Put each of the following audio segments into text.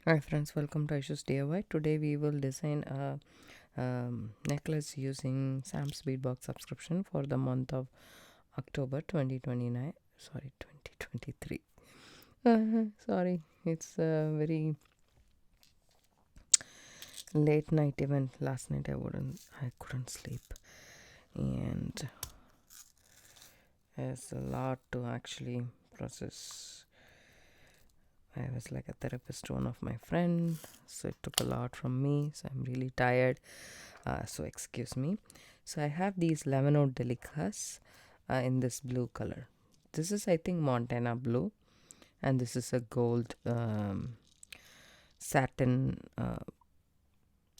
Hi friends, welcome to Aishu's DIY. Today we will design a necklace using Sam's Beadbox subscription for the month of October 2029. Sorry, 2023. Sorry, it's a very late night event. Last night I couldn't sleep, and there's a lot to actually process. I was like a therapist to one of my friends, so it took a lot from me. So I'm really tired. So excuse me. So I have these lemon delicas in this blue color. This is, I think, Montana blue, and this is a gold satin.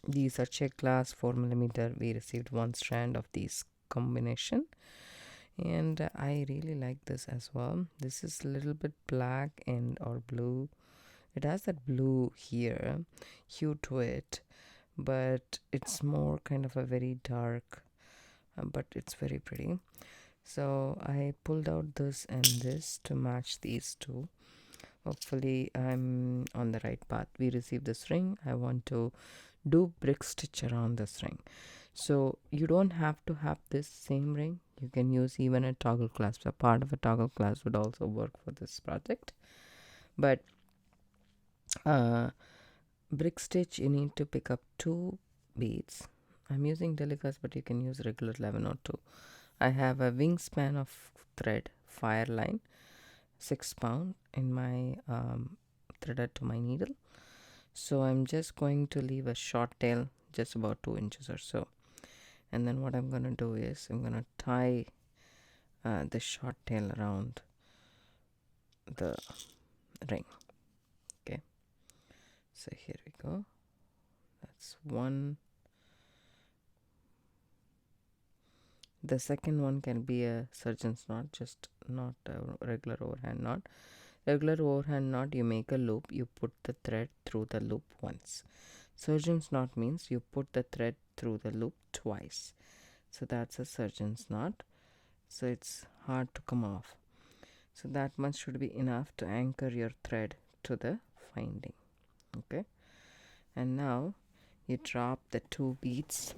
These are check glass 4 millimeter. We received one strand of these combination, and I really like this as well. This is a little bit black and or blue. It has that blue here hue to it, but it's more kind of a very dark, but it's very pretty. So I pulled out this and this to match these two. Hopefully I'm on the right path. We received this ring. I want to do brick stitch around this ring. So you don't have to have this same ring. You can use even a toggle clasp. A part of a toggle clasp would also work for this project. But brick stitch, you need to pick up 2 beads. I'm using delicas, but you can use regular 11 or 2. I have a wingspan of thread, fire line, 6 pound in my threaded to my needle. So I'm just going to leave a short tail, just about 2 inches or so. And then what I'm going to do is I'm going to tie the short tail around the ring. Okay, so here we go. That's one. The second one can be a surgeon's knot, just not a regular overhand knot. Regular overhand knot, you make a loop, you put the thread through the loop once. Surgeon's knot means you put the thread through the loop twice. So that's a surgeon's knot. So it's hard to come off. So that much should be enough to anchor your thread to the finding. Okay. And now you drop the 2 beads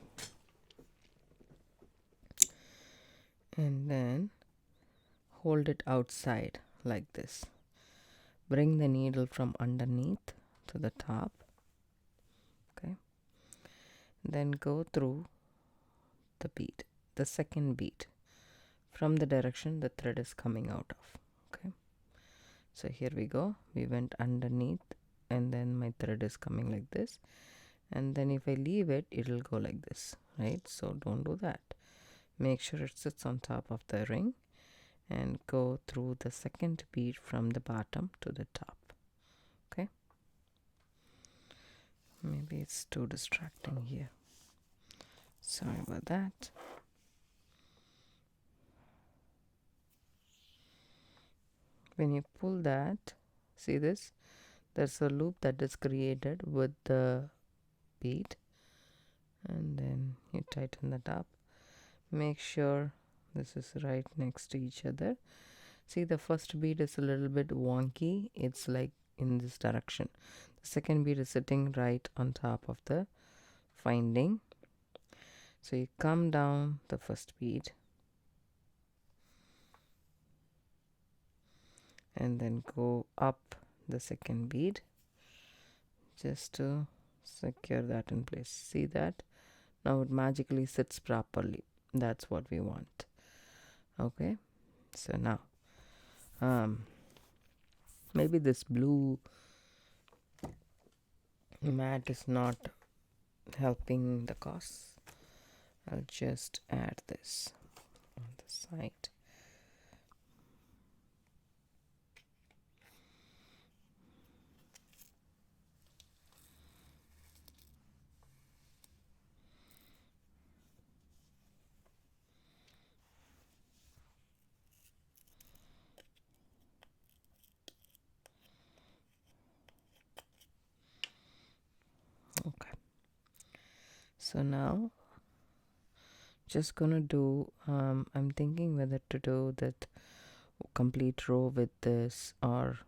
and then hold it outside like this. Bring the needle from underneath to the top. Okay. Then go through the bead, the second bead, from the direction the thread is coming out of. Okay. So here we go. We went underneath and then my thread is coming like this. And then if I leave it, it'll go like this, right? So don't do that. Make sure it sits on top of the ring and go through the second bead from the bottom to the top. Okay. Maybe it's too distracting here. Sorry about that. When you pull that, see this? There's a loop that is created with the bead, and then you tighten that up. Make sure this is right next to each other. See, the first bead is a little bit wonky. It's like in this direction. The second bead is sitting right on top of the finding. So you come down the first bead and then go up the second bead just to secure that in place. See that? Now it magically sits properly. That's what we want. Okay, so now maybe this blue mat is not helping the cause. I'll just add this on the side. Okay, so now just gonna do I'm thinking whether to do that complete row with this or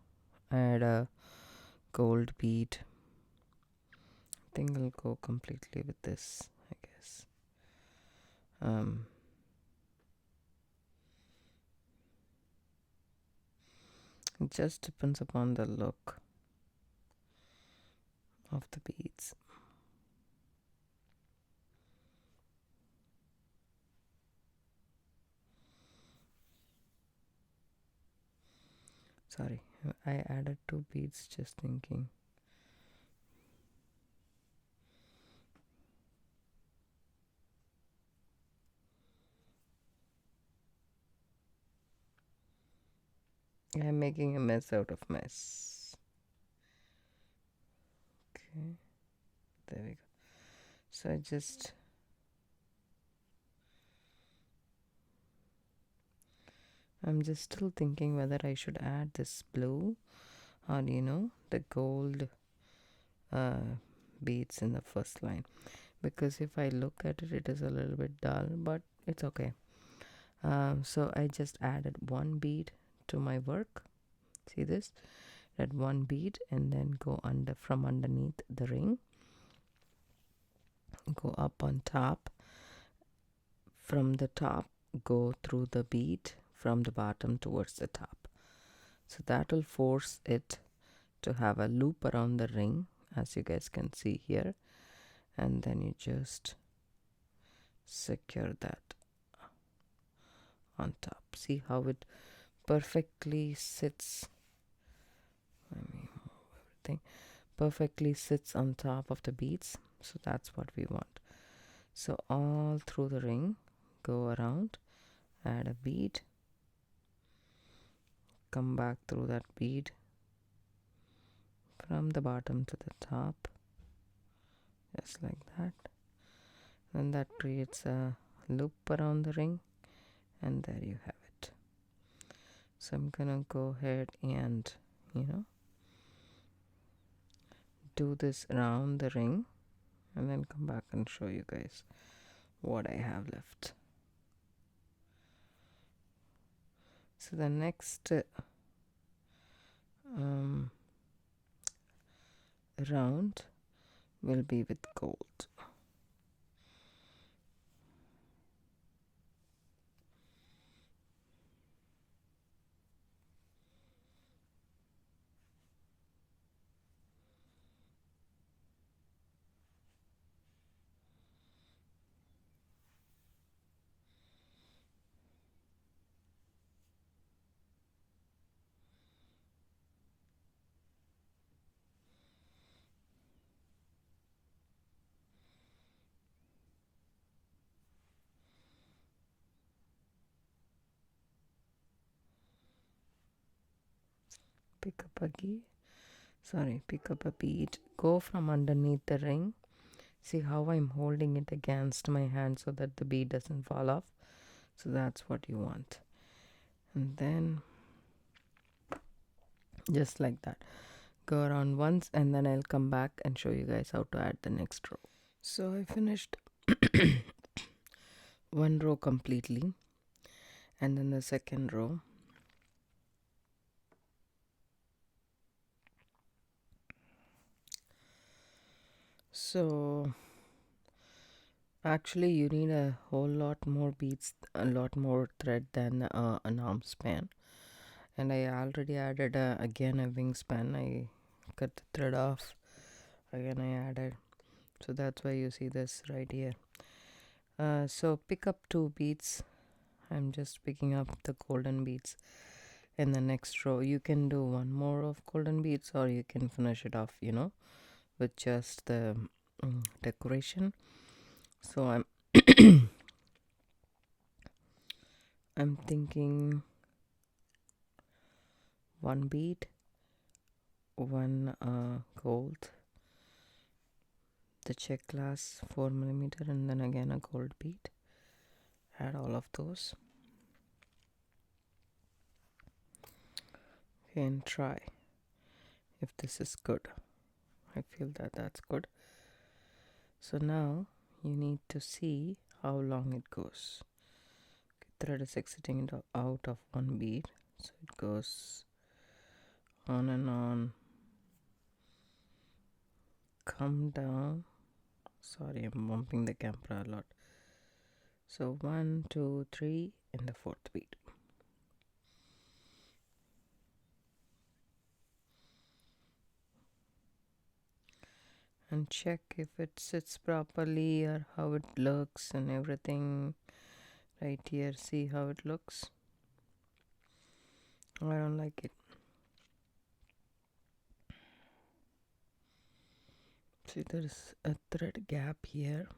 add a gold bead think I'll go completely with this, I guess. It just depends upon the look of the beads. Sorry, I added 2 beads just thinking. I'm making a mess out of mess. Okay, there we go. So I'm just still thinking whether I should add this blue or the gold beads in the first line, because if I look at it, it is a little bit dull, but it's okay. So I just added 1 bead to my work. See this? Add 1 bead and then go from underneath the ring, go up on top. From the top, go through the bead from the bottom towards the top. So that will force it to have a loop around the ring, as you guys can see here, and then you just secure that on top. See how it perfectly sits. Let me move everything. Perfectly sits on top of the beads. So that's what we want. So all through the ring, go around, add a bead, come back through that bead from the bottom to the top, just like that. And that creates a loop around the ring, and there you have it. So I'm gonna go ahead and do this around the ring, and then come back and show you guys what I have left. So the next round will be with gold. Pick up a bead, go from underneath the ring. See how I'm holding it against my hand so that the bead doesn't fall off. So that's what you want. And then just like that, go around once, and then I'll come back and show you guys how to add the next row. So I finished 1 row completely, and then the second row. So actually you need a whole lot more beads, a lot more thread than an arm span, and I already added again a wingspan. I cut the thread off, again I added, so that's why you see this right here. So pick up 2 beads. I'm just picking up the golden beads in the next row. You can do 1 more of golden beads, or you can finish it off with just the decoration. So I'm thinking 1 bead, 1 gold, the check glass 4mm, and then again a gold bead. Add all of those. Okay, and try if this is good. I feel that that's good. So now you need to see how long it goes. Okay, thread is exiting out of 1 bead, so it goes on and on. Come down Sorry, I'm bumping the camera a lot. So 1, 2, 3 in the fourth bead. And check if it sits properly or how it looks and everything. Right here, see how it looks. I don't like it. See, there's a thread gap here.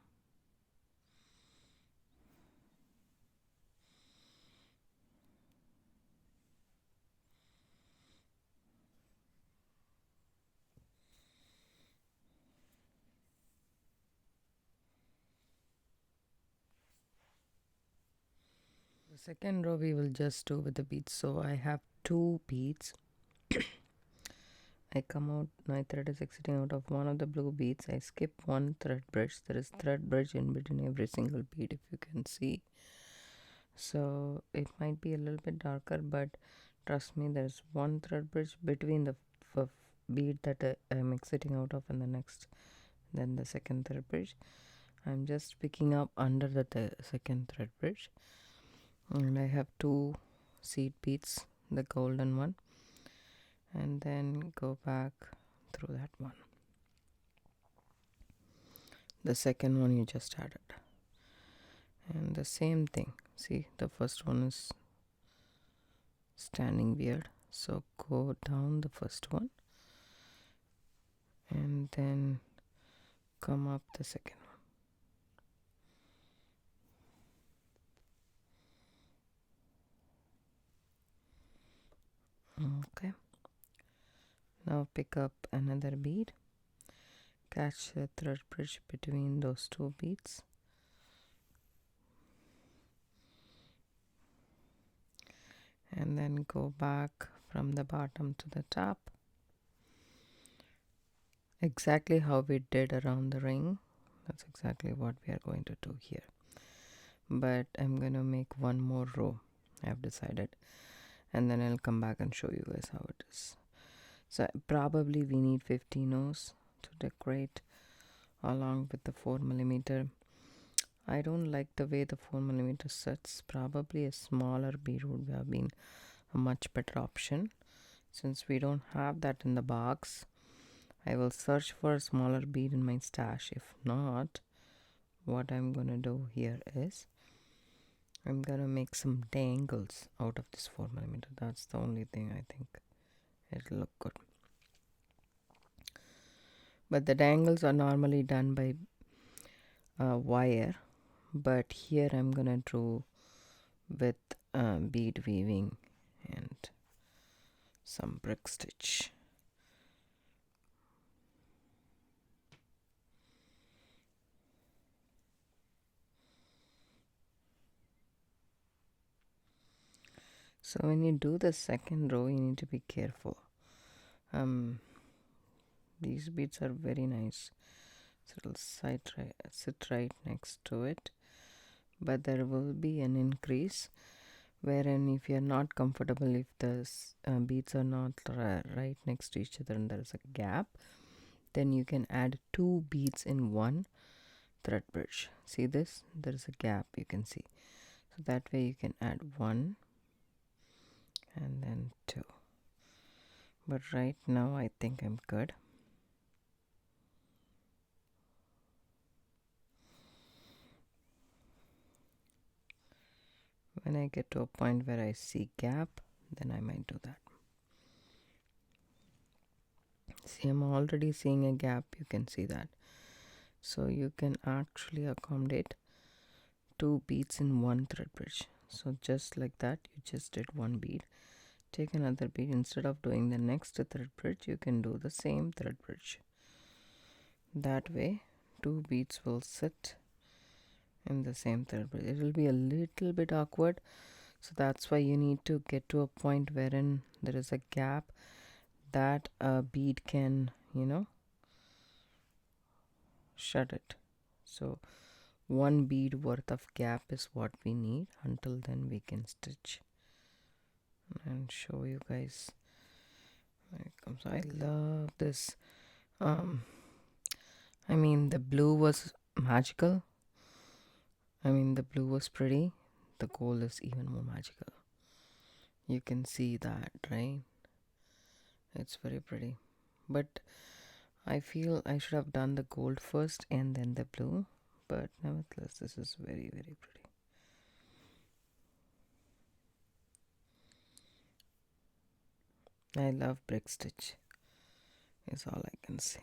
The second row we will just do with the beads. So I have 2 beads. I come out, my thread is exiting out of one of the blue beads. I skip one thread bridge. There is thread bridge in between every single bead, if you can see. So it might be a little bit darker, but trust me, there's one thread bridge between the bead that I'm exiting out of and the next, then the second thread bridge. I'm just picking up under the second thread bridge, and I have 2 seed beads, the golden one, and then go back through that one. The second one you just added, and the same thing. See, the first one is standing weird, so go down the first one and then come up the second one. Okay, now pick up another bead, catch the thread bridge between those 2 beads, and then go back from the bottom to the top, exactly how we did around the ring. That's exactly what we are going to do here, but I'm going to make one more row, I've decided, and then I'll come back and show you guys how it is. So probably we need 15 O's to decorate along with the 4mm. I don't like the way the 4mm sits. Probably a smaller bead would have been a much better option. Since we don't have that in the box, I will search for a smaller bead in my stash. If not, what I'm gonna do here is I'm gonna make some dangles out of this 4mm. That's the only thing I think it'll look good. But the dangles are normally done by wire, but here I'm gonna do with bead weaving and some brick stitch. So when you do the second row, you need to be careful. These beads are very nice, so it'll sit right next to it, but there will be an increase wherein if you're not comfortable, if the beads are not right next to each other and there is a gap, then you can add 2 beads in one thread bridge. See this? There is a gap, you can see. So that way you can add 1 and then 2. But right now I think I'm good. When I get to a point where I see gap, then I might do that. See, I'm already seeing a gap, you can see that. So you can actually accommodate 2 beads in one thread bridge. So just like that, you just did 1 bead. Take another bead. Instead of doing the next thread bridge, you can do the same thread bridge. That way 2 beads will sit in the same thread bridge. It will be a little bit awkward, so that's why you need to get to a point wherein there is a gap that a bead can, shut it. So 1 bead worth of gap is what we need. Until then we can stitch and show you guys. There it comes. I love this. I mean, the blue was magical. I mean, the blue was pretty, the gold is even more magical. You can see that, right? It's very pretty. But I feel I should have done the gold first and then the blue. But nevertheless, this is very, very pretty. I love brick stitch, is all I can say.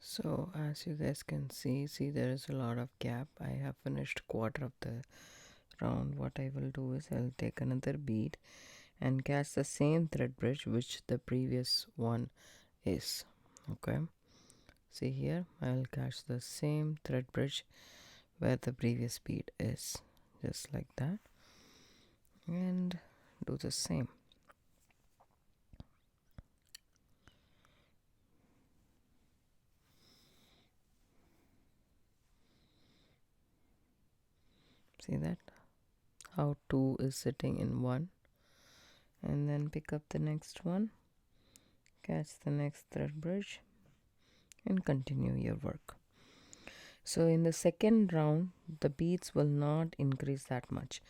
So as you guys can see there is a lot of gap. I have finished quarter of the round. What I will do is I'll take another bead and catch the same thread bridge which the previous one is. Okay, see here, I'll catch the same thread bridge where the previous bead is, just like that, and do the same. See that, how two is sitting in one, and then pick up the next one, catch the next thread bridge, and continue your work. So in the second round the beads will not increase that much.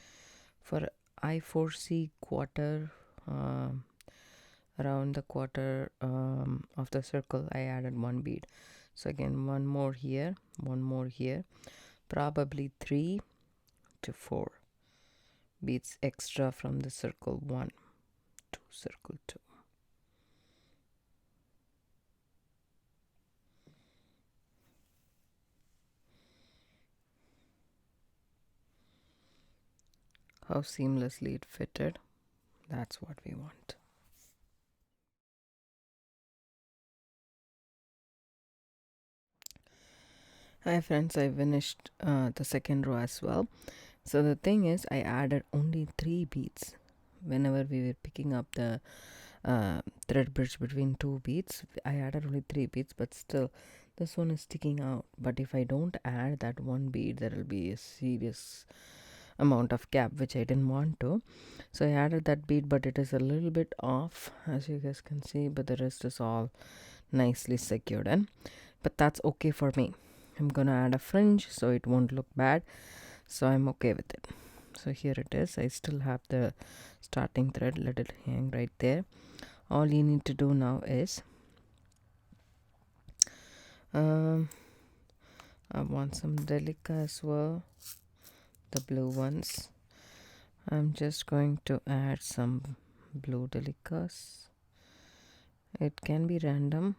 For I foresee quarter, around the quarter of the circle I added one bead. So again, one more here, one more here, probably 3 to 4 beads extra from the circle 1 to circle 2. How seamlessly it fitted, that's what we want. Hi friends, I finished the second row as well. So the thing is, I added only 3 beads whenever we were picking up the thread bridge between 2 beads. I added only 3 beads, but still this one is sticking out. But if I don't add that one bead, there will be a serious amount of gap, which I didn't want to. So I added that bead, but it is a little bit off, as you guys can see, but the rest is all nicely secured in. But that's okay for me. I'm gonna add a fringe so it won't look bad, so I'm okay with it. So here it is. I still have the starting thread, let it hang right there. All you need to do now is I want some delica as well, the blue ones. I'm just going to add some blue delicas. It can be random.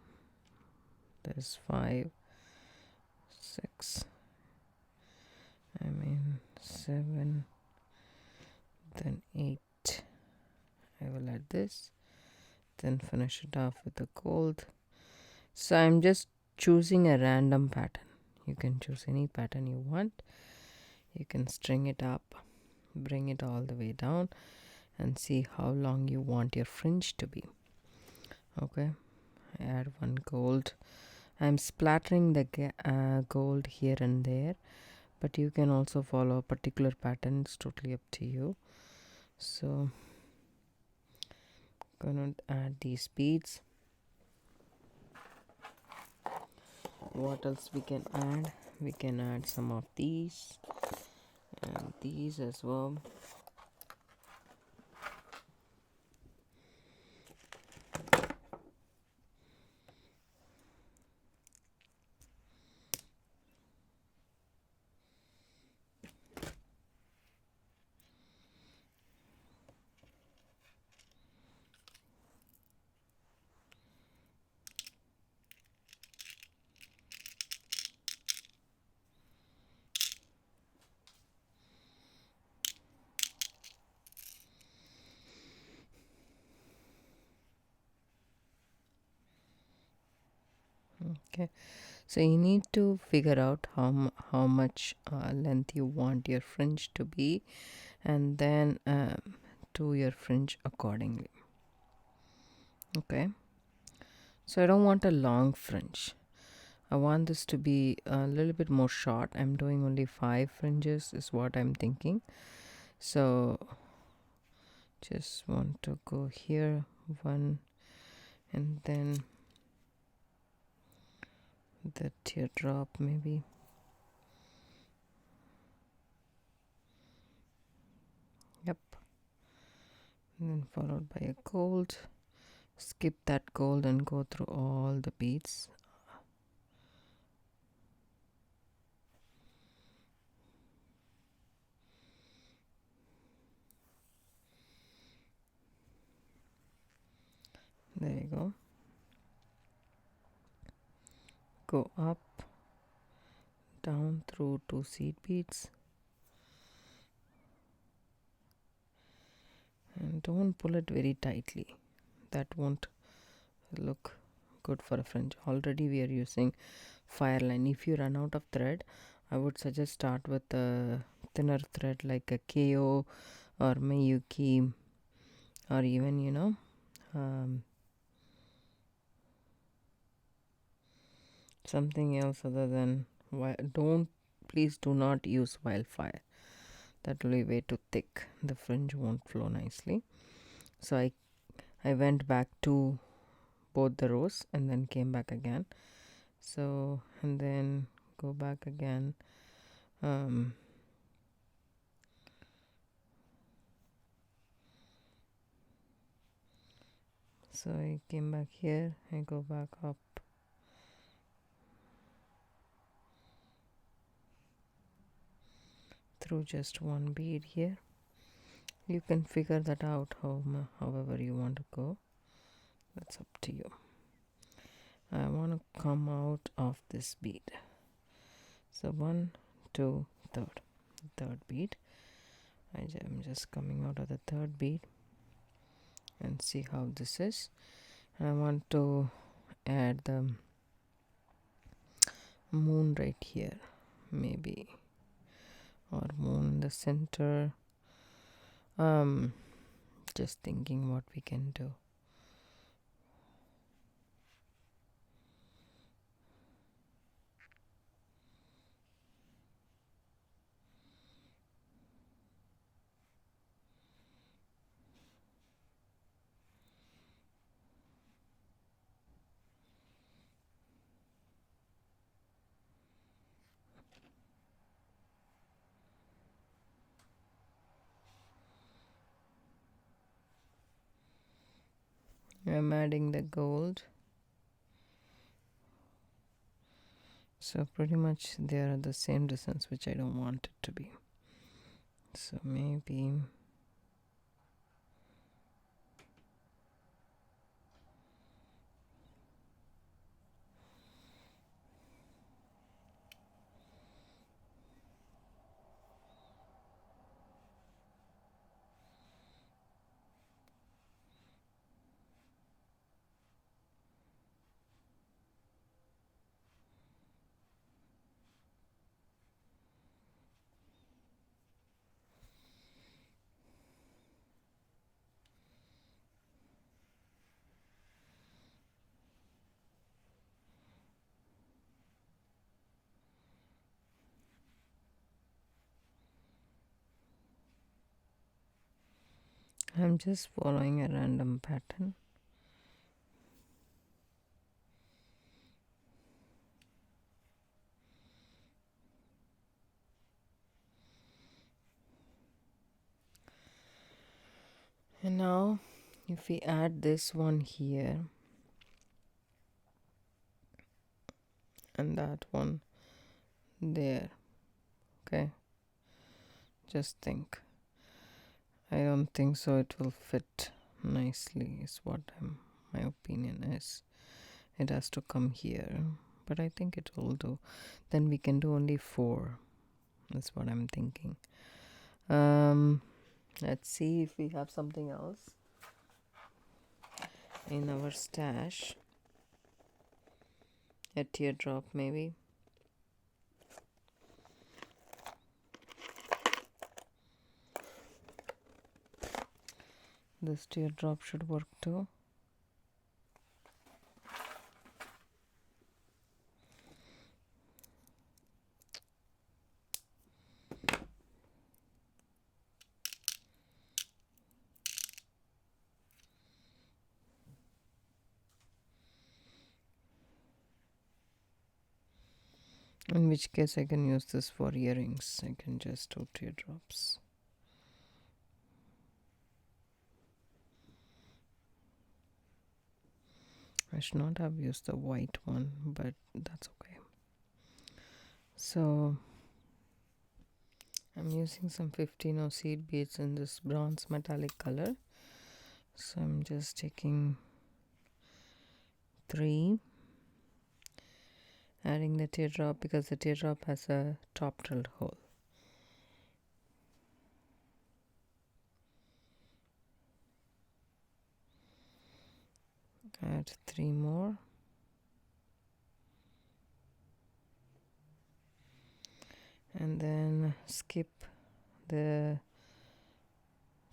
There's 5, 6, 7, then 8. I will add this, then finish it off with the gold. So I'm just choosing a random pattern. You can choose any pattern you want. You can string it up, bring it all the way down, and see how long you want your fringe to be. Okay, I add one gold. I'm splattering the gold here and there, but you can also follow a particular pattern. It's totally up to you. So I'm gonna add these beads. What else we can add? We can add some of these and these as well. Okay, so you need to figure out how much length you want your fringe to be, and then do your fringe accordingly. Okay, so I don't want a long fringe. I want this to be a little bit more short. I'm doing only 5 fringes is what I'm thinking. So just want to go here 1, and then the teardrop maybe. Yep. And then followed by a gold. Skip that gold and go through all the beads. There you go. Go up, down through 2 seed beads, and don't pull it very tightly. That won't look good for a fringe. Already we are using fire line. If you run out of thread, I would suggest start with a thinner thread like a KO or Miyuki, or even something else other than please do not use wildfire. That will be way too thick. The fringe won't flow nicely. So I went back to both the rows and then came back again. So, and then go back again. So I came back here, I go back up. Through just one bead here. You can figure that out however you want to go. That's up to you. I want to come out of this bead. So 1, 2, third bead. I'm just coming out of the third bead and see how this is. I want to add the moon right here, maybe, or moon in the center. Just thinking what we can do. I'm adding the gold. So pretty much they are the same distance, which I don't want it to be. So maybe I'm just following a random pattern. And now if we add this one here and that one there, okay, just think. I don't think so it will fit nicely is what my opinion is. It has to come here, but I think it will do. Then we can do only 4. That's what I'm thinking. Let's see if we have something else in our stash. A teardrop maybe. This teardrop should work too. In which case I can use this for earrings. I can just do teardrops. I should not have used the white one, but that's okay. So I'm using some 15 seed beads in this bronze metallic color. So I'm just taking 3, adding the teardrop because the teardrop has a top drilled hole. Add 3 more. And then skip the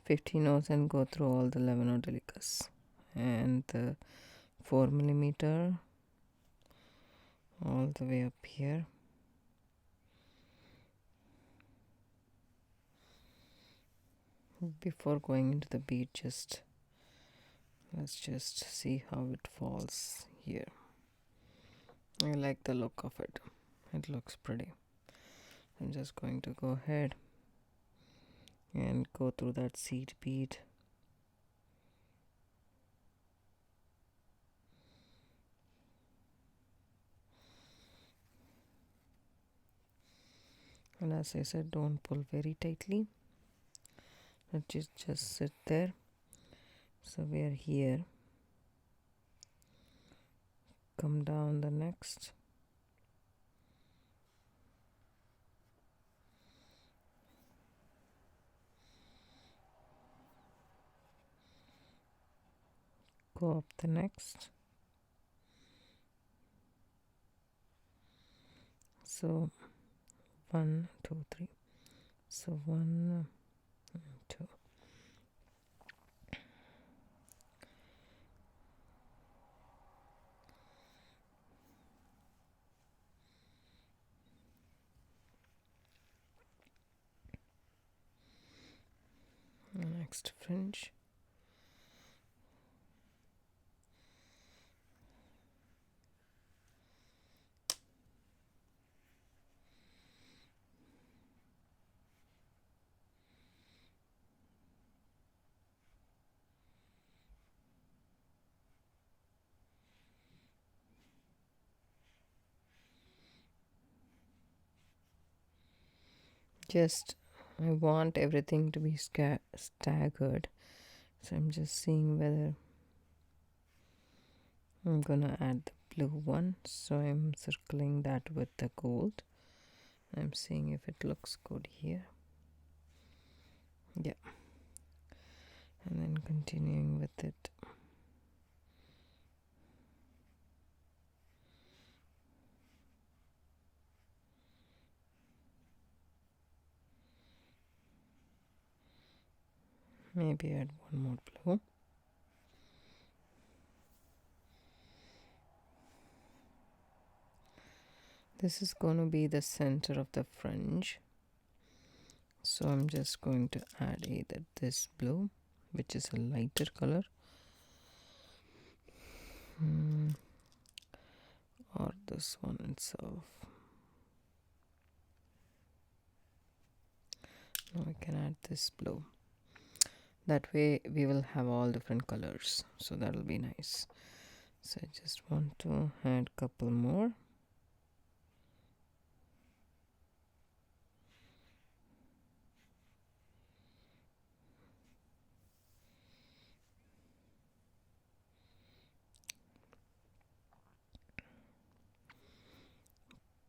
15 O's and go through all the 11 delicas. And the 4mm all the way up here. Before going into the bead, let's just see how it falls here. I like the look of it. It looks pretty. I'm just going to go ahead and go through that seed bead. And as I said, don't pull very tightly. Let it just sit there. So we are here. Come down the next. Go up the next. So 1, 2, 3. So 1, 2. Next fringe. I want everything to be staggered. So I'm just seeing whether I'm gonna add the blue one. So I'm circling that with the gold. I'm seeing if it looks good here. Yeah. And then continuing with it. Maybe add one more blue. This is going to be the center of the fringe. So I'm just going to add either this blue, which is a lighter color, or this one itself. Now I can add this blue. That way we will have all different colors, so that will be nice. So I just want to add a couple more.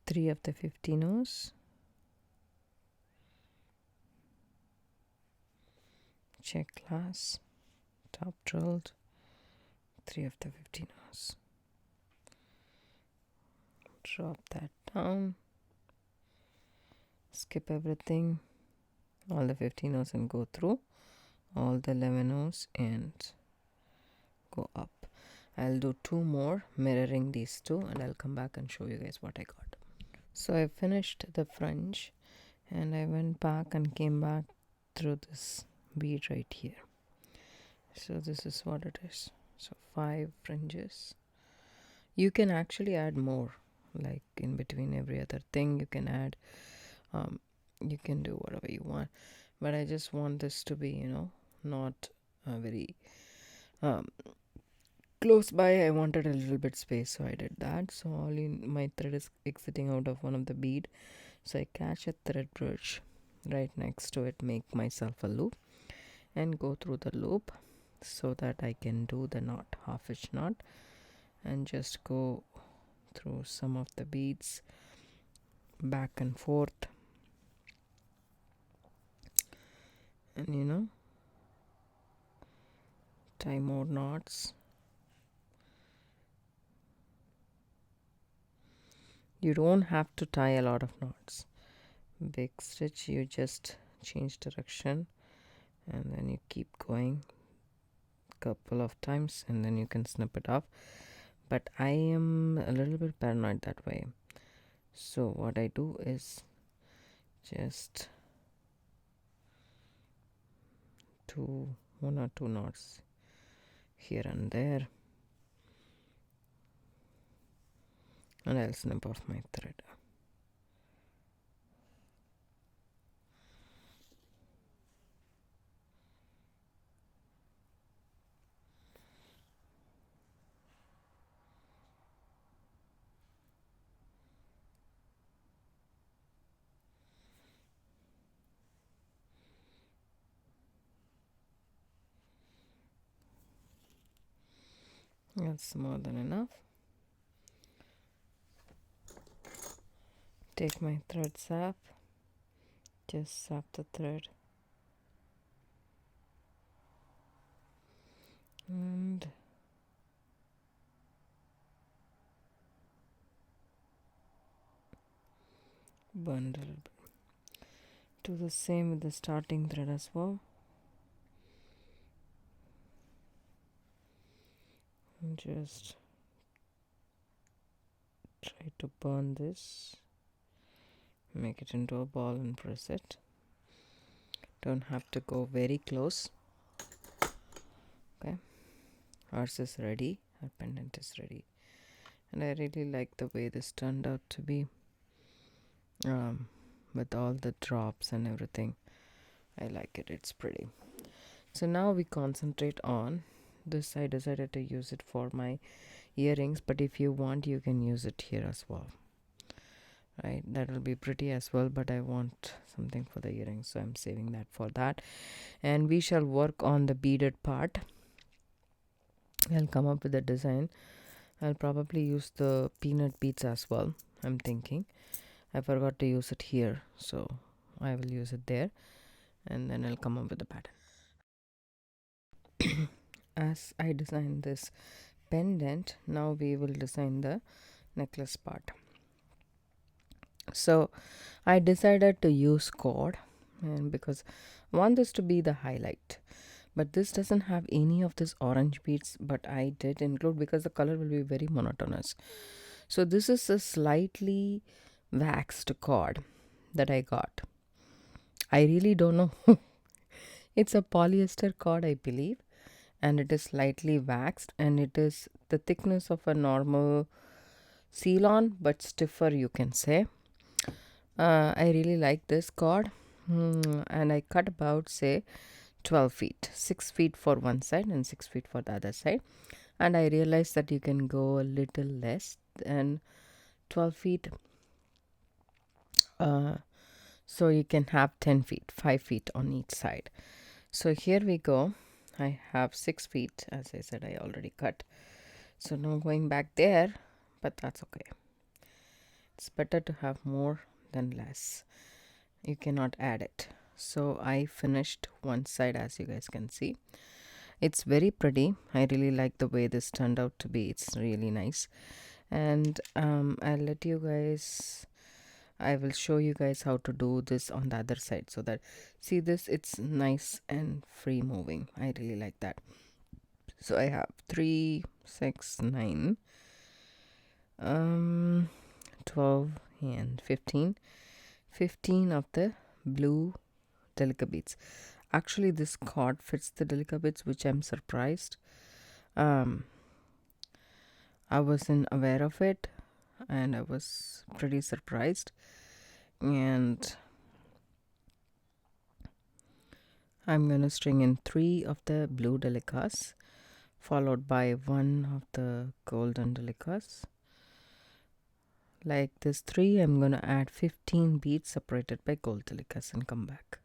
Three of the 15 O's. Check glass, top drilled, 3 of the 15 O's. drop that down, skip everything, all the 15 rows, and go through all the 11 rows and go up. I'll do 2 more mirroring these 2, and I'll come back and show you guys what I got. So I finished the fringe and I went back and came back through this bead right here. So this is what it is. So 5 fringes. You can actually add more, like in between every other thing you can add, you can do whatever you want, but I just want this to be, not very close by. I wanted a little bit space, so I did that. So my thread is exiting out of one of the bead, so I catch a thread bridge right next to it, make myself a loop and go through the loop so that I can do the knot, half-inch knot, and just go through some of the beads back and forth, and tie more knots. You don't have to tie a lot of knots. Big stitch, you just change direction and then you keep going couple of times and then you can snip it off. But I am a little bit paranoid that way, so what I do is just do 1 or 2 knots here and there, and I'll snip off my thread. That's more than enough. Take my thread sap, just sap the thread and bundle it. Do the same with the starting thread as well. And just try to burn this, make it into a ball and press it. Don't have to go very close. Okay, ours is ready, our pendant is ready, and I really like the way this turned out to be, with all the drops and everything. I like it, it's pretty. So now we concentrate on this. I decided to use it for my earrings, but if you want you can use it here as well, right? That will be pretty as well, but I want something for the earrings, so I'm saving that for that. And we shall work on the beaded part. I'll come up with a design. I'll probably use the peanut beads as well, I'm thinking. I forgot to use it here, so I will use it there, and then I'll come up with the pattern. As I design this pendant, now we will design the necklace part. So I decided to use cord, and because I want this to be the highlight, but this doesn't have any of this orange beads, but I did include because the color will be very monotonous. So this is a slightly waxed cord that I got. I really don't know. It's a polyester cord, I believe, and it is slightly waxed, and it is the thickness of a normal seal-on, but stiffer, you can say. I really like this cord, and I cut about, say, 12 feet, 6 feet for one side and 6 feet for the other side, and I realized that you can go a little less than 12 feet, so you can have 10 feet, 5 feet on each side. So here we go. I have 6 feet, as I said, I already cut, so no going back there, but that's okay. It's better to have more than less. You cannot add it. So I finished one side, as you guys can see. It's very pretty. I really like the way this turned out to be. It's really nice. And I will show you guys how to do this on the other side, so that, see this, it's nice and free moving. I really like that. So I have 3, 6, 9, 12 and 15 of the blue delica beads. Actually, this cord fits the delica beads, which I'm surprised. I wasn't aware of it, and I was pretty surprised. And I'm gonna string in 3 of the blue delicas, followed by 1 of the golden delicas. Like this 3, I'm gonna add 15 beads separated by gold delicas and come back.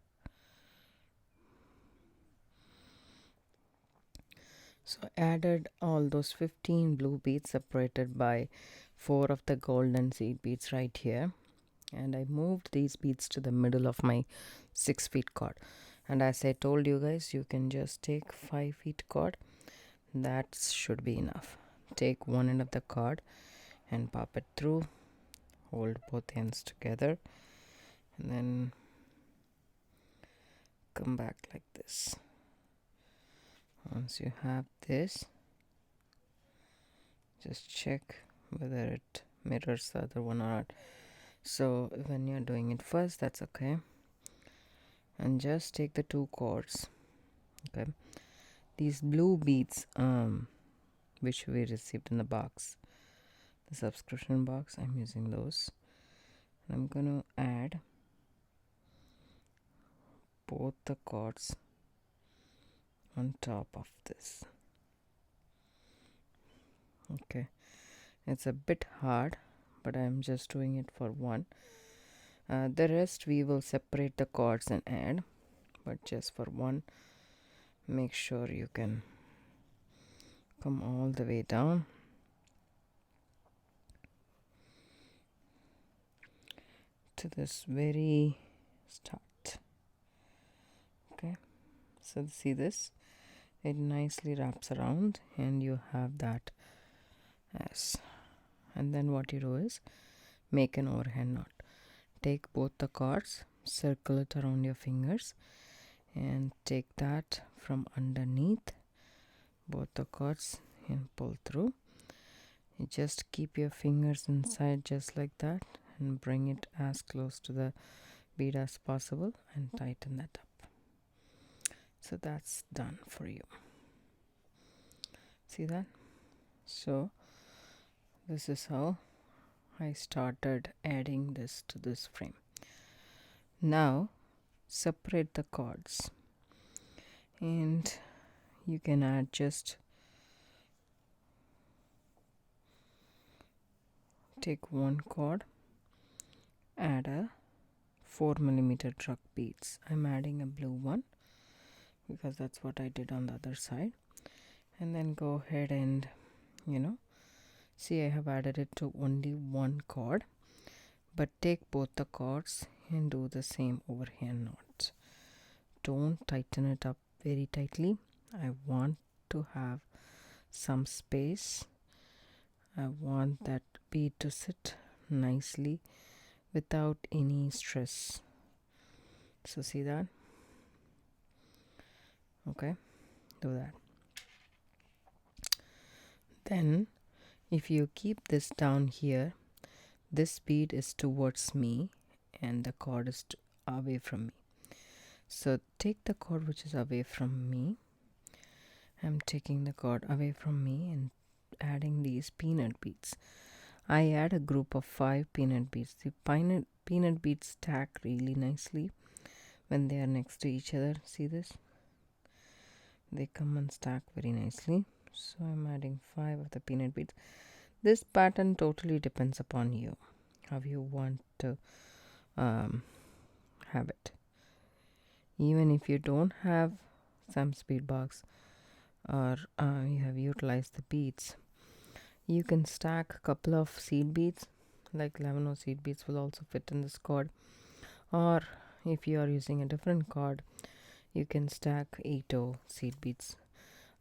So I added all those 15 blue beads separated by 4 of the golden seed beads right here, and I moved these beads to the middle of my 6 feet cord. And as I told you guys, you can just take 5 feet cord. That should be enough. Take one end of the cord and pop it through, hold both ends together, and then come back like this. Once you have this, just check whether it mirrors the other one or not. So when you're doing it first, that's okay, and just take the 2 cords. Okay, these blue beads which we received in the box, the subscription box, I'm using those. And I'm gonna add both the cords on top of this. Okay, it's a bit hard, but I'm just doing it for one. The rest we will separate the cords and add, but just for one, make sure you can come all the way down to this very start. Okay, so see this, it nicely wraps around and you have that as. And then what you do is make an overhand knot. Take both the cords, circle it around your fingers, and take that from underneath both the cords and pull through. You just keep your fingers inside just like that and bring it as close to the bead as possible and tighten that up. So that's done for you. See that? So this is how I started adding this to this frame. Now separate the cords, and you can add just take one cord, add a 4mm truck beads. I'm adding a blue one because that's what I did on the other side. And then go ahead and see, I have added it to only one cord, but take both the cords and do the same overhand knot. Don't tighten it up very tightly. I want to have some space. I want that bead to sit nicely without any stress. So see that? Okay, do that. Then if you keep this down here, this bead is towards me and the cord is away from me. So take the cord which is away from me. I'm taking the cord away from me and adding these peanut beads. I add a group of 5 peanut beads. The peanut beads stack really nicely when they are next to each other. See this? They come and stack very nicely. So I'm adding 5 of the peanut beads. This pattern totally depends upon you, how you want to have it. Even if you don't have some speed box or you have utilized the beads, you can stack a couple of seed beads, like 11 seed beads will also fit in this cord. Or if you are using a different cord, you can stack 8 seed beads.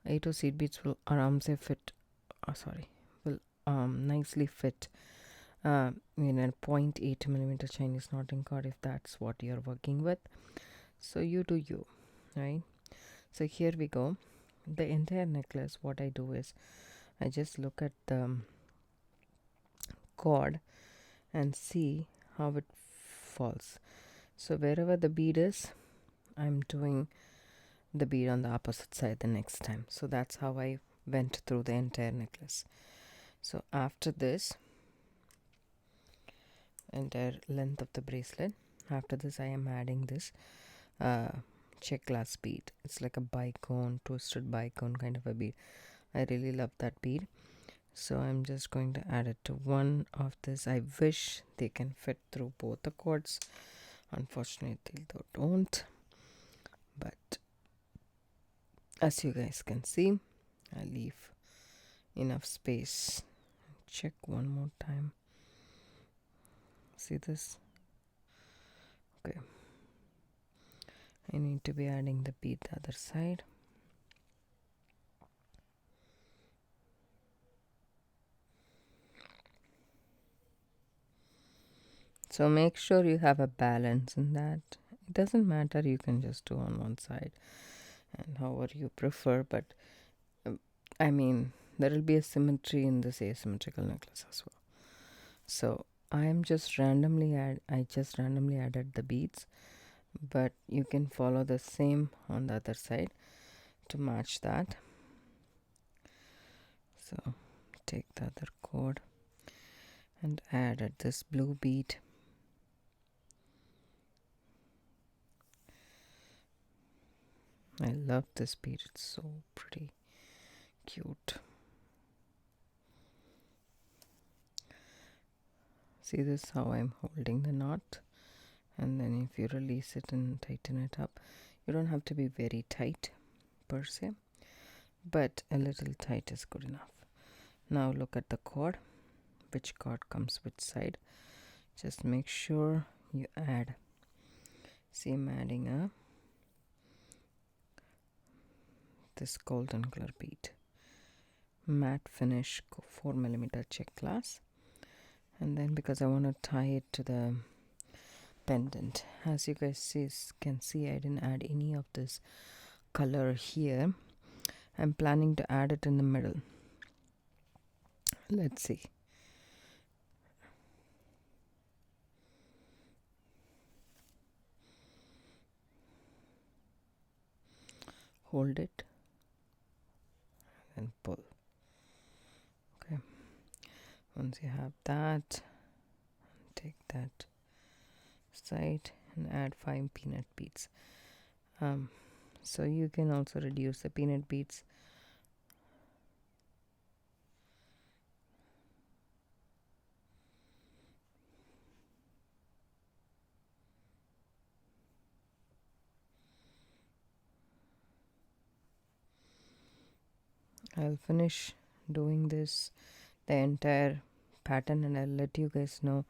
8 seed beads will aram se fit, will nicely fit in a 0.8 millimeter Chinese knotting cord, if that's what you're working with. So you do you, right? So here we go. The entire necklace, what I do is I just look at the cord and see how it falls. So wherever the bead is, I'm doing the bead on the opposite side the next time. So that's how I went through the entire necklace. So after this, entire length of the bracelet, after this I am adding this check glass bead. It's like a bicone, twisted bicone kind of a bead. I really love that bead. So I'm just going to add it to one of this. I wish they can fit through both the cords. Unfortunately they don't, but as you guys can see, I leave enough space. Check one more time. See this? Okay, I need to be adding the bead the other side. So make sure you have a balance in that. It doesn't matter, you can just do on one side and however you prefer, but I mean there will be a symmetry in this asymmetrical necklace as well. So I just randomly added the beads, but you can follow the same on the other side to match that. So take the other cord and added this blue bead. I love this bead, it's so pretty, cute. See this, how I'm holding the knot, and then if you release it and tighten it up, you don't have to be very tight per se, but a little tight is good enough. Now look at the cord, which cord comes which side. Just make sure you add. See, I'm adding this golden color bead, matte finish 4mm check glass, and then because I want to tie it to the pendant, as you guys can see, I didn't add any of this color here. I'm planning to add it in the middle. Let's see. Hold it and pull. Okay, once you have that, take that side and add 5 peanut beads. So you can also reduce the peanut beads. I'll finish doing this the entire pattern and I'll let you guys know.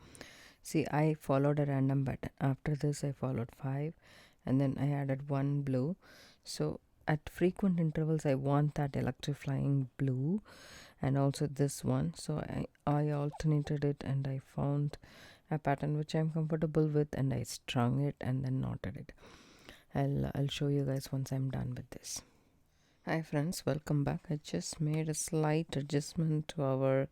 See, I followed a random pattern. After this I followed 5 and then I added 1 blue. So at frequent intervals I want that electrifying blue and also this one. So I alternated it and I found a pattern which I'm comfortable with and I strung it and then knotted it. I'll show you guys once I'm done with this. Hi friends, welcome back. I just made a slight adjustment to our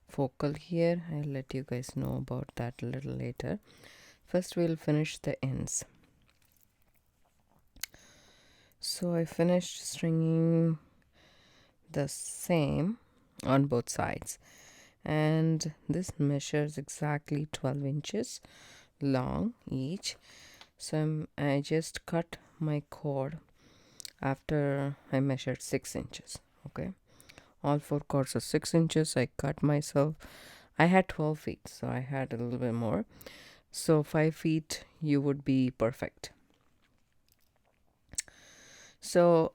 focal here. I'll let you guys know about that a little later. First we'll finish the ends. So I finished stringing the same on both sides, and this measures exactly 12 inches long each. So I just cut my cord after I measured 6 inches. Okay, all 4 cords are 6 inches. I cut myself. I had 12 feet, so I had a little bit more. So 5 feet you would be perfect. So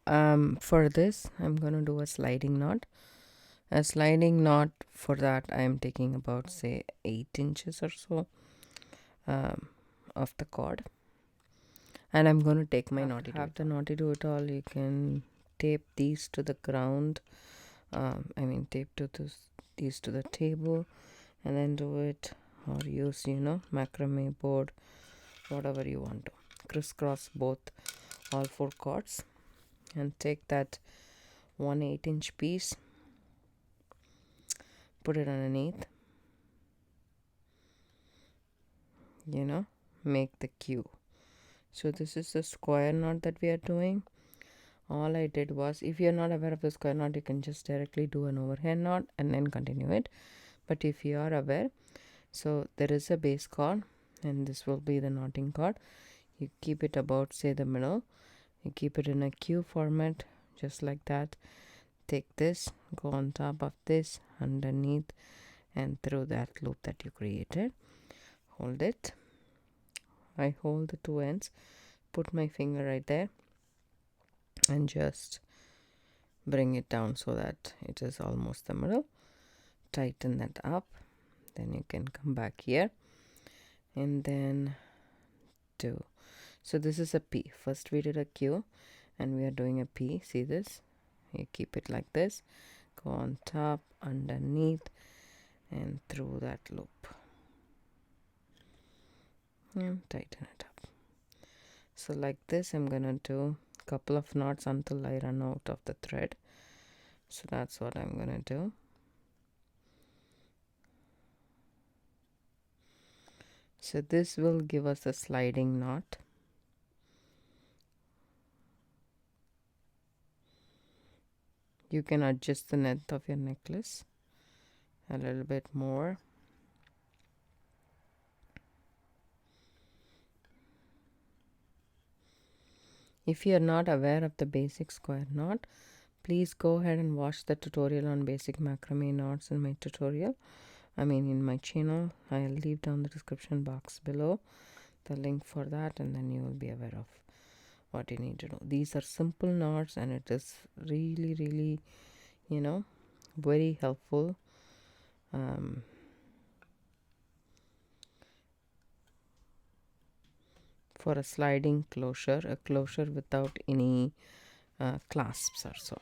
for this I'm gonna do a sliding knot. A sliding knot, for that I am taking about say 8 inches or so of the cord, and I'm going to take my knotty have the knotty do it all. You can tape these to the ground. I mean tape to these to the table and then do it, or use macrame board, whatever you want to. Crisscross both all 4 cords and take that 1/8-inch piece, put it underneath, make the Q. So this is the square knot that we are doing. All I did was, if you're not aware of the square knot, you can just directly do an overhand knot and then continue it. But if you are aware, so there is a base cord and this will be the knotting cord. You keep it about, say, the middle. You keep it in a Q format, just like that. Take this, go on top of this, underneath, and through that loop that you created. Hold it. I hold the 2 ends, put my finger right there, and just bring it down so that it is almost the middle. Tighten that up. Then you can come back here and then do. So this is a P. First we did a Q and we are doing a P. See this? You keep it like this. Go on top, underneath, and through that loop. And tighten it up. So like this, I'm gonna do a couple of knots until I run out of the thread. So that's what I'm gonna do. So this will give us a sliding knot. You can adjust the length of your necklace a little bit more. If you are not aware of the basic square knot, please go ahead and watch the tutorial on basic macrame knots in my tutorial. In my channel. I'll leave down the description box below the link for that, and then you will be aware of what you need to do. These are simple knots and it is really, really, very helpful. For a sliding closure, a closure without any clasps or so,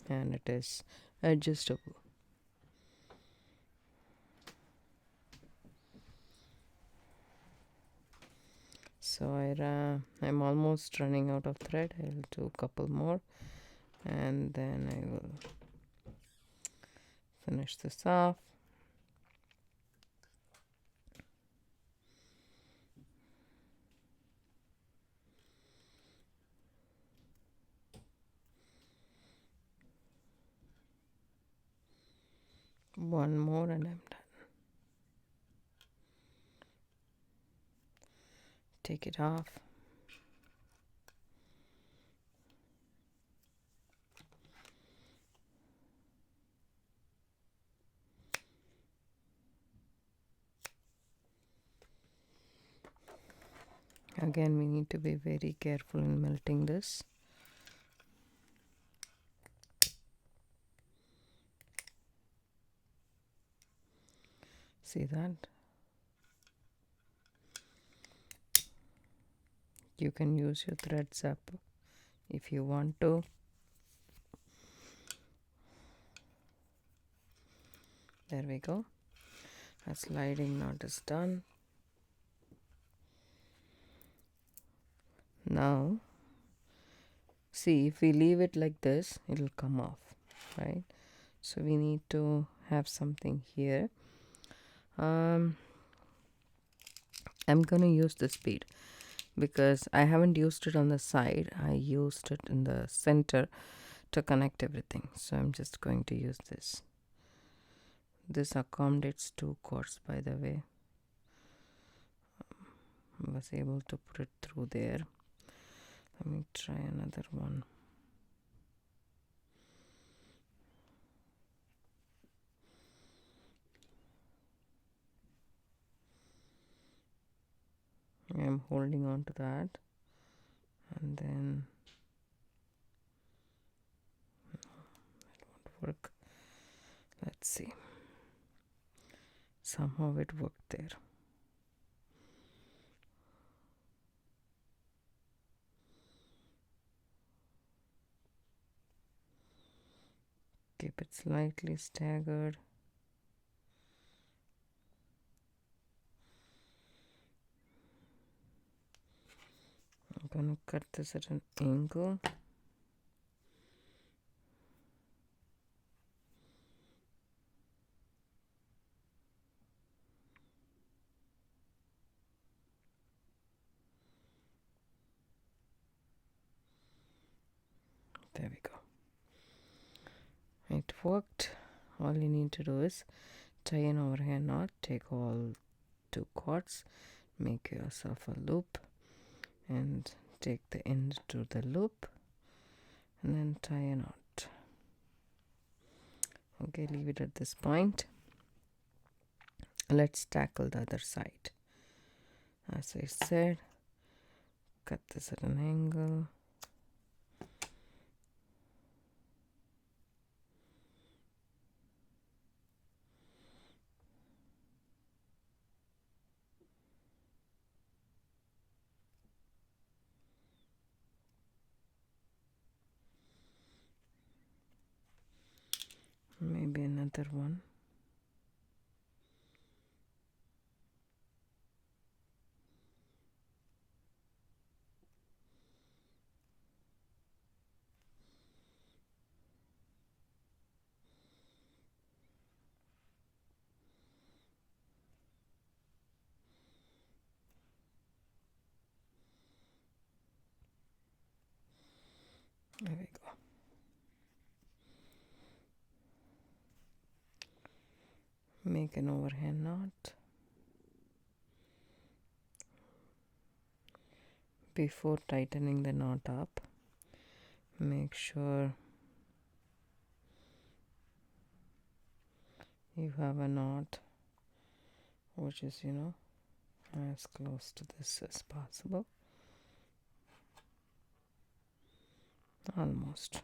and it is adjustable. So I'm almost running out of thread. I'll do a couple more and then I will finish this off. One more and I'm done. Take it off. Again, we need to be very careful in melting this. See that? You can use your thread zap if you want to. There we go. A sliding knot is done. Now, see, if we leave it like this, it will come off, right? So we need to have something here. I'm going to use this bead because I haven't used it on the side. I used it in the center to connect everything. So I'm just going to use this. This accommodates 2 cords, by the way. I was able to put it through there. Let me try another one. I'm holding on to that and then it won't work. Let's see. Somehow it worked there. Keep it slightly staggered. gonna cut this at an angle. There we go. It worked. All you need to do is tie an overhand knot, take all 2 cords, make yourself a loop, and take the end to the loop, and then tie a knot. Okay, leave it at this point. Let's tackle the other side. As I said, cut this at an angle. Maybe another one. There we go. Make an overhand knot. Before tightening the knot up, make sure you have a knot which is, as close to this as possible. Almost.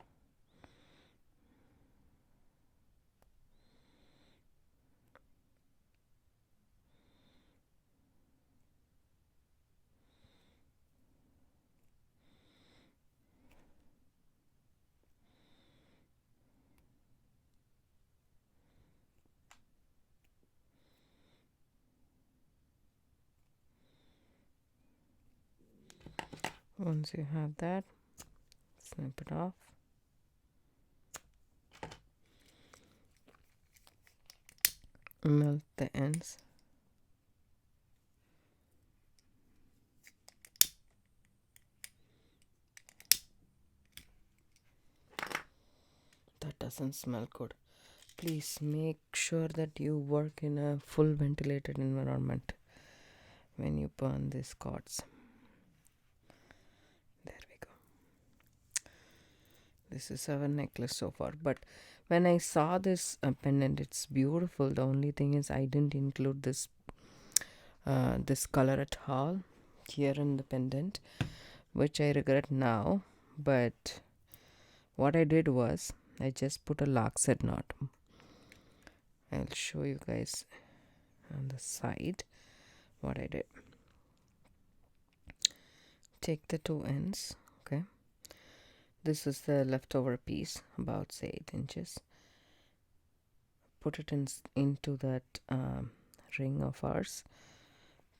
Once you have that, snip it off. Melt the ends. That doesn't smell good. Please make sure that you work in a full ventilated environment when you burn these cords. There we go. This is our necklace so far, but when I saw this pendant, it's beautiful. The only thing is I didn't include this color at all here in the pendant, which I regret now. But what I did was I just put a lockset knot. I'll show you guys on the side what I did. Take the 2 ends. Okay, this is the leftover piece, about say 8 inches. Put it into that ring of ours.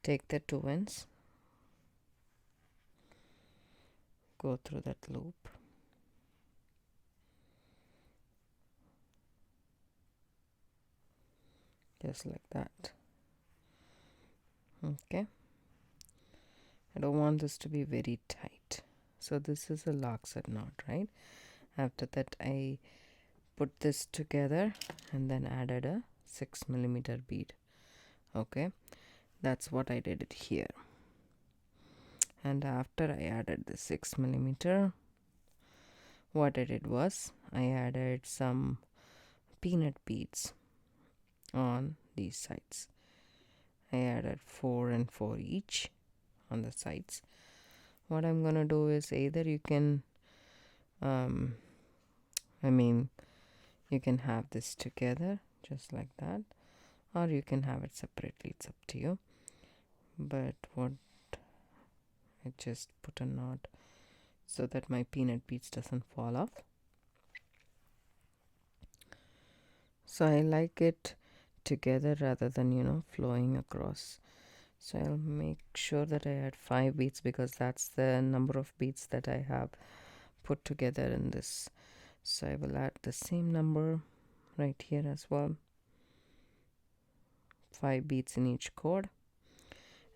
Take the 2 ends, go through that loop, just like that. Okay, I don't want this to be very tight, so this is a lockset knot, right? After that I put this together and then added a 6mm bead. Okay, that's what I did it here. And after I added the 6mm, what I did was I added some peanut beads on these sides. I added 4 and 4 each on the sides. What I'm gonna do is either you can you can have this together just like that, or you can have it separately. It's up to you. But what I just put a knot so that my peanut beads doesn't fall off. So I like it together rather than flowing across. So I'll make sure that I add 5 beads because that's the number of beads that I have put together in this. So I will add the same number right here as well. 5 beads in each cord.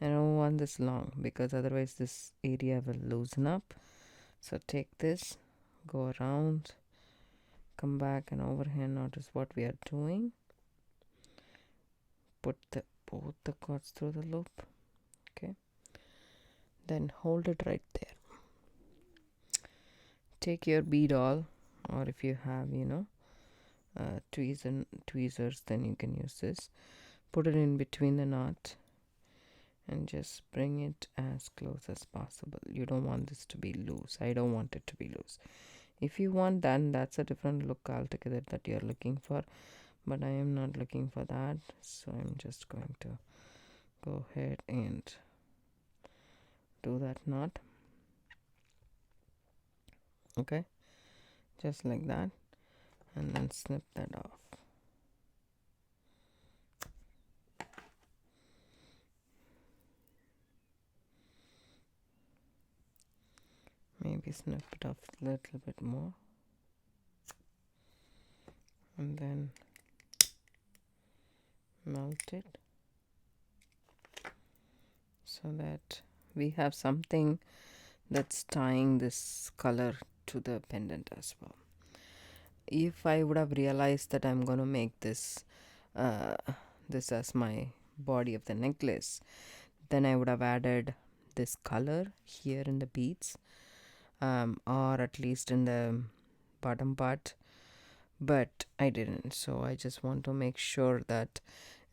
And I don't want this long because otherwise this area will loosen up. So take this, go around, come back, and over here notice what we are doing. Put both the cords through the loop. Okay, then hold it right there. Take your bead awl, or if you have tweezers, then you can use this. Put it in between the knot and just bring it as close as possible. You don't want this to be loose. I don't want it to be loose. If you want, then that's a different look altogether that you're looking for, but I am not looking for that. So I'm just going to go ahead and do that knot. Okay, just like that, and then snip that off. Maybe snip it off a little bit more, and then melt it so that we have something that's tying this color to the pendant as well. If I would have realized that I'm going to make this this as my body of the necklace, then I would have added this color here in the beads, or at least in the bottom part, but I didn't. So I just want to make sure that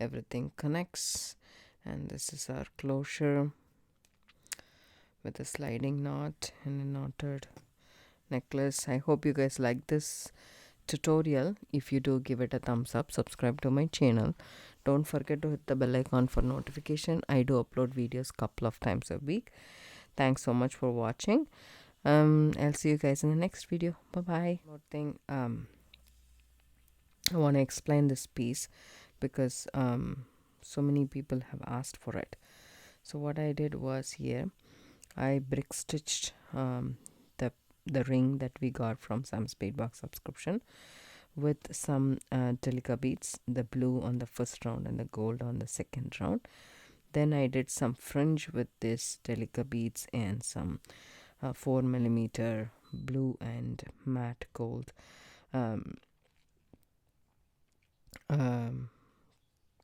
everything connects. And this is our closure with a sliding knot and a knotted necklace. I hope you guys like this tutorial. If you do, give it a thumbs up, subscribe to my channel, don't forget to hit the bell icon for notification. I do upload videos couple of times a week. Thanks so much for watching. I'll see you guys in the next video. Bye bye. One more thing, I want to explain this piece because so many people have asked for it. So what I did was, here I brick stitched the ring that we got from Sam's Bead Box subscription with some Delica beads, the blue on the first round and the gold on the second round. Then I did some fringe with this Delica beads and some 4mm blue and matte gold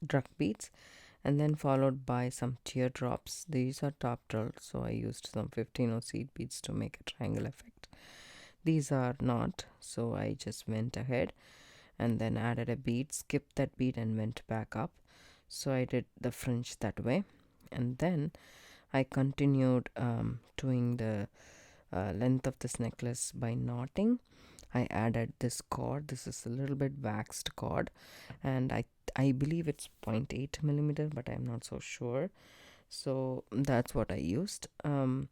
drug beads, and then followed by some teardrops. These are top drilled, so I used some 15 seed beads to make a triangle effect. These are not, so I just went ahead and then added a bead, skipped that bead and went back up. So I did the fringe that way, and then I continued doing the length of this necklace by knotting. I added this cord. This is a little bit waxed cord, and I believe it's 0.8mm, but I'm not so sure. So that's what I used. And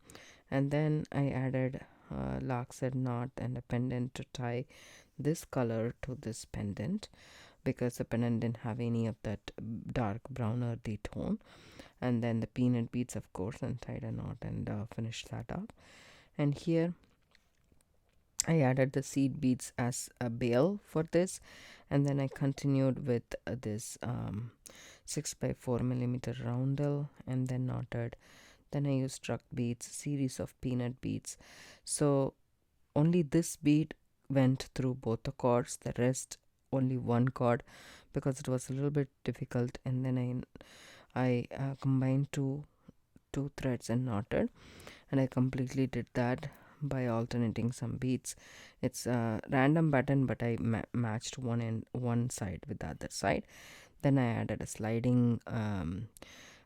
then I added larkset knot and a pendant to tie this color to this pendant, because the pendant didn't have any of that dark brown earthy tone. And then the peanut beads, of course, and tied a knot and finished that up. And here I added the seed beads as a bail for this, and then I continued with this 6x4mm roundel and then knotted. Then I used truck beads, series of peanut beads. So only this bead went through both the cords, the rest only one cord, because it was a little bit difficult. And then I combined two threads and knotted, and I completely did that by alternating some beads. It's a random pattern, but I matched one side with the other side. Then I added a sliding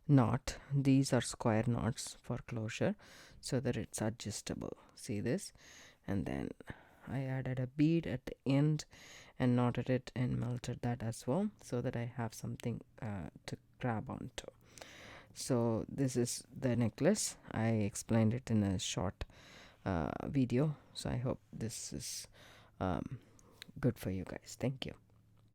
knot. These are square knots for closure so that it's adjustable. See this? And then I added a bead at the end and knotted it and melted that as well, so that I have something to grab onto. So this is the necklace. I explained it in a short video, so I hope this is good for you guys. Thank you.